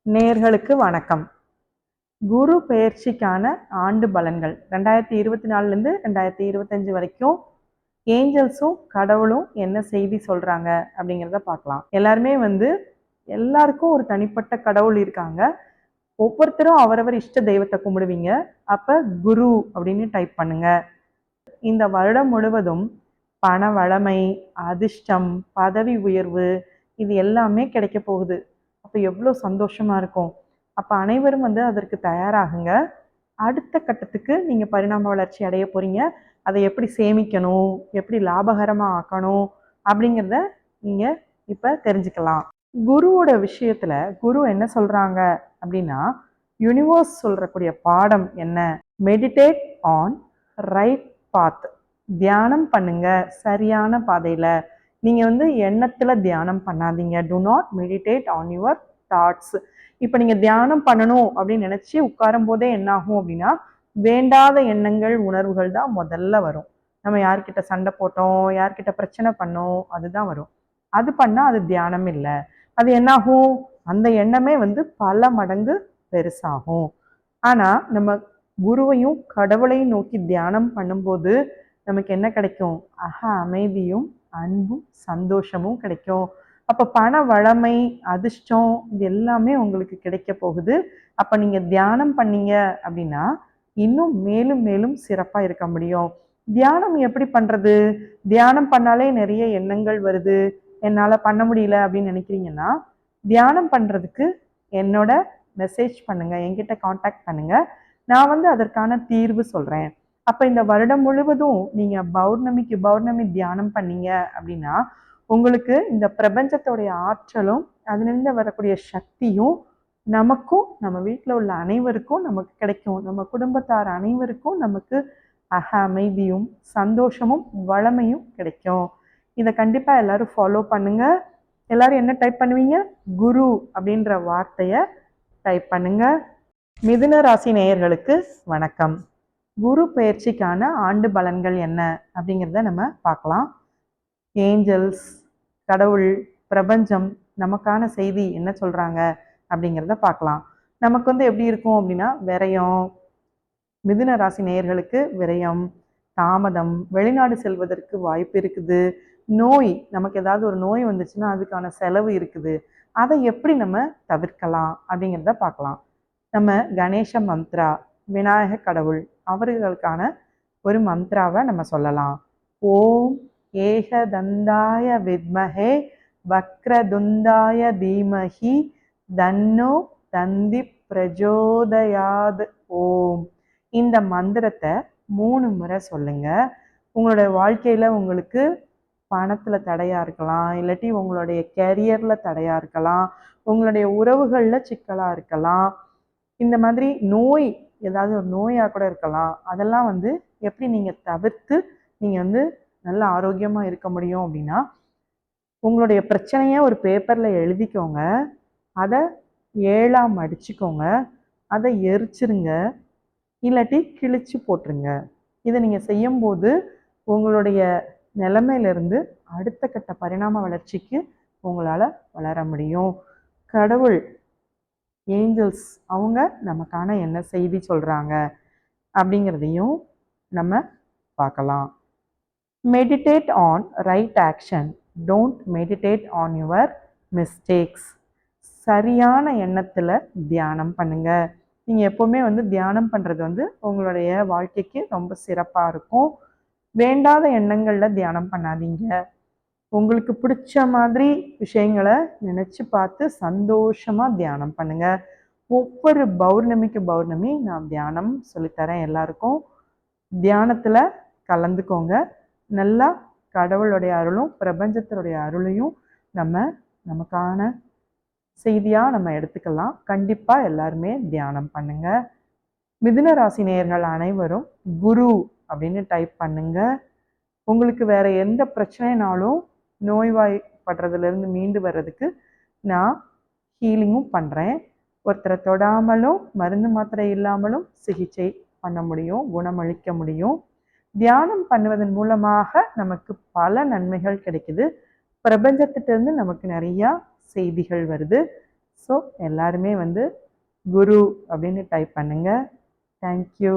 நேர்களுக்கு வணக்கம். குரு பெயர்ச்சிக்கான ஆண்டு பலன்கள் 2024லேருந்து 2025 வரைக்கும் ஏஞ்சல்ஸும் கடவுளும் என்ன செய்தி சொல்றாங்க அப்படிங்கிறத பார்க்கலாம். எல்லாருமே எல்லாருக்கும் ஒரு தனிப்பட்ட கடவுள் இருக்காங்க. ஒவ்வொருத்தரும் அவரவர் இஷ்ட தெய்வத்தை கும்பிடுவீங்க. அப்ப குரு அப்படின்னு டைப் பண்ணுங்க. இந்த வருடம் முழுவதும் பண வளமை, அதிர்ஷ்டம், பதவி உயர்வு இது எல்லாமே கிடைக்க போகுது. அப்போ எவ்வளோ சந்தோஷமா இருக்கும். அப்போ அனைவரும் அதற்கு தயாராகுங்க. அடுத்த கட்டத்துக்கு நீங்கள் பரிணாம வளர்ச்சி அடைய போகிறீங்க. அதை எப்படி சேமிக்கணும், எப்படி லாபகரமாக ஆக்கணும் அப்படிங்கிறத நீங்கள் இப்போ தெரிஞ்சுக்கலாம். குருவோட விஷயத்தில் குரு என்ன சொல்கிறாங்க அப்படின்னா, யூனிவர்ஸ் சொல்கிறக்கூடிய பாடம் என்ன? Meditate on right path. தியானம் பண்ணுங்க சரியான பாதையில். நீங்கள் எண்ணத்தில் தியானம் பண்ணாதீங்க. Do not meditate on your thoughts. இப்போ நீங்கள் தியானம் பண்ணணும் அப்படின்னு நினச்சி உட்காரும் போதே என்ன ஆகும் அப்படின்னா, வேண்டாத எண்ணங்கள் உணர்வுகள் தான் முதல்ல வரும். நம்ம யார்கிட்ட சண்டை போட்டோம், யார்கிட்ட பிரச்சனை பண்ணோம், அதுதான் வரும். அது பண்ணால் அது தியானம் இல்லை. அது என்னாகும், அந்த எண்ணமே பல மடங்கு பெருசாகும். ஆனால் நம்ம குருவையும் கடவுளையும் நோக்கி தியானம் பண்ணும்போது நமக்கு என்ன கிடைக்கும்? அமைதியும் அன்பும் சந்தோஷமும் கிடைக்கும். அப்போ பண வளமை, அதிர்ஷ்டம் இது எல்லாமே உங்களுக்கு கிடைக்க போகுது. அப்போ நீங்கள் தியானம் பண்ணீங்க அப்படின்னா இன்னும் மேலும் மேலும் சிறப்பாக இருக்க முடியும். தியானம் எப்படி பண்ணுறது? தியானம் பண்ணாலே நிறைய எண்ணங்கள் வருது, என்னால் பண்ண முடியல அப்படின்னு நினைக்கிறீங்கன்னா, தியானம் பண்ணுறதுக்கு என்னோட மெசேஜ் பண்ணுங்கள், என்கிட்ட காண்டாக்ட் பண்ணுங்கள். நான் அதற்கான தீர்வு சொல்கிறேன். அப்போ இந்த வருடம் முழுவதும் நீங்கள் பௌர்ணமிக்கு பௌர்ணமி தியானம் பண்ணீங்க அப்படின்னா உங்களுக்கு இந்த பிரபஞ்சத்தோடைய ஆற்றலும் அதிலிருந்து வரக்கூடிய சக்தியும் நமக்கும் நம்ம வீட்டில் உள்ள அனைவருக்கும் நமக்கு கிடைக்கும். நம்ம குடும்பத்தார் அனைவருக்கும் நமக்கு அமைதியும் சந்தோஷமும் வளமையும் கிடைக்கும். இதை கண்டிப்பாக எல்லாரும் ஃபாலோ பண்ணுங்க. எல்லாரும் என்ன டைப் பண்ணுவீங்க? குரு அப்படின்ற வார்த்தையை டைப் பண்ணுங்க. மிதுன ராசி நேயர்களுக்கு வணக்கம். குரு பயிற்சிக்கான ஆண்டு பலன்கள் என்ன அப்படிங்கிறத நம்ம பார்க்கலாம். ஏஞ்சல்ஸ், கடவுள், பிரபஞ்சம் நமக்கான செய்தி என்ன சொல்கிறாங்க அப்படிங்கிறத பார்க்கலாம். நமக்கு எப்படி இருக்கும் அப்படின்னா, விரயம், மிதுன ராசி நேயர்களுக்கு விரயம், தாமதம், வெளிநாடு செல்வதற்கு வாய்ப்பு இருக்குது. நோய், நமக்கு ஏதாவது ஒரு நோய் வந்துச்சுன்னா அதுக்கான செலவு இருக்குது. அதை எப்படி நம்ம தவிர்க்கலாம் அப்படிங்கிறத பார்க்கலாம். நம்ம கணேச மந்த்ரா, விநாயக கடவுள் அவர்களுக்கான ஒரு மந்த்ராவை நம்ம சொல்லலாம். ஓம் ஏகதந்தாய வித்மஹே வக்ரதுந்தாய தீமஹி தன்னோ தந்தி பிரஜோதயாத். ஓம். இந்த மந்திரத்தை 3 முறை சொல்லுங்க. உங்களுடைய வாழ்க்கையில் உங்களுக்கு பணத்தில் தடையாக இருக்கலாம், இல்லாட்டி உங்களுடைய கேரியரில் தடையாக இருக்கலாம், உங்களுடைய உறவுகளில் சிக்கலாக இருக்கலாம், இந்த மாதிரி நோய் ஏதாவது ஒரு நோயாக கூட இருக்கலாம். அதெல்லாம் எப்படி நீங்கள் தவிர்த்து நீங்கள் நல்ல ஆரோக்கியமாக இருக்க முடியும் அப்படின்னா, உங்களுடைய பிரச்சனையை ஒரு பேப்பரில் எழுதிக்கோங்க, அதை 7ஆ மடிச்சுக்கோங்க, அதை எரிச்சிருங்க, இல்லாட்டி கிழிச்சு போட்டுருங்க. இதை நீங்கள் செய்யும்போது உங்களுடைய நிலைமையிலிருந்து அடுத்த கட்ட பரிணாம வளர்ச்சிக்கு உங்களால் வளர முடியும். கடவுள், ஏஞ்சல்ஸ் அவங்க நமக்கான என்ன செய்தி சொல்கிறாங்க அப்படிங்கிறதையும் நம்ம பார்க்கலாம். Meditate on right action, don't meditate on your mistakes. சரியான எண்ணத்தில் தியானம் பண்ணுங்கள். நீங்கள் எப்போவுமே தியானம் பண்ணுறது உங்களுடைய வாழ்க்கைக்கு ரொம்ப சிறப்பாக இருக்கும். வேண்டாத எண்ணங்களில் தியானம் பண்ணாதீங்க. உங்களுக்கு பிடிச்ச மாதிரி விஷயங்களை நினச்சி பார்த்து சந்தோஷமாக தியானம் பண்ணுங்கள். ஒவ்வொரு பௌர்ணமிக்கு பௌர்ணமி நான் தியானம் சொல்லித்தரேன் எல்லாருக்கும். தியானத்தில் கலந்துக்கோங்க. நல்லா கடவுளுடைய அருளும் பிரபஞ்சத்தினுடைய அருளையும் நமக்கான செய்தியாக நம்ம எடுத்துக்கலாம். கண்டிப்பாக எல்லாருமே தியானம் பண்ணுங்க. மிதுன ராசி நேயர்கள் அனைவரும் குரு அப்படின்னு டைப் பண்ணுங்க. உங்களுக்கு வேற எந்த பிரச்சனைனாலும் நோய்வாய்ப்படுறதுலேருந்து மீண்டு வர்றதுக்கு நான் ஹீலிங்கும் பண்ணுறேன். ஒருத்தரை தொடாமலும் மருந்து மாத்திரை இல்லாமலும் சிகிச்சை பண்ண முடியும், குணமளிக்க முடியும். தியானம் பண்ணுவதன் மூலமாக நமக்கு பல நன்மைகள் கிடைக்குது. பிரபஞ்சத்திட்டிருந்து நமக்கு நிறையா செய்திகள் வருது. ஸோ எல்லாருமே வந்து குரு அப்படின்னு டைப் பண்ணுங்கள். தேங்க்யூ.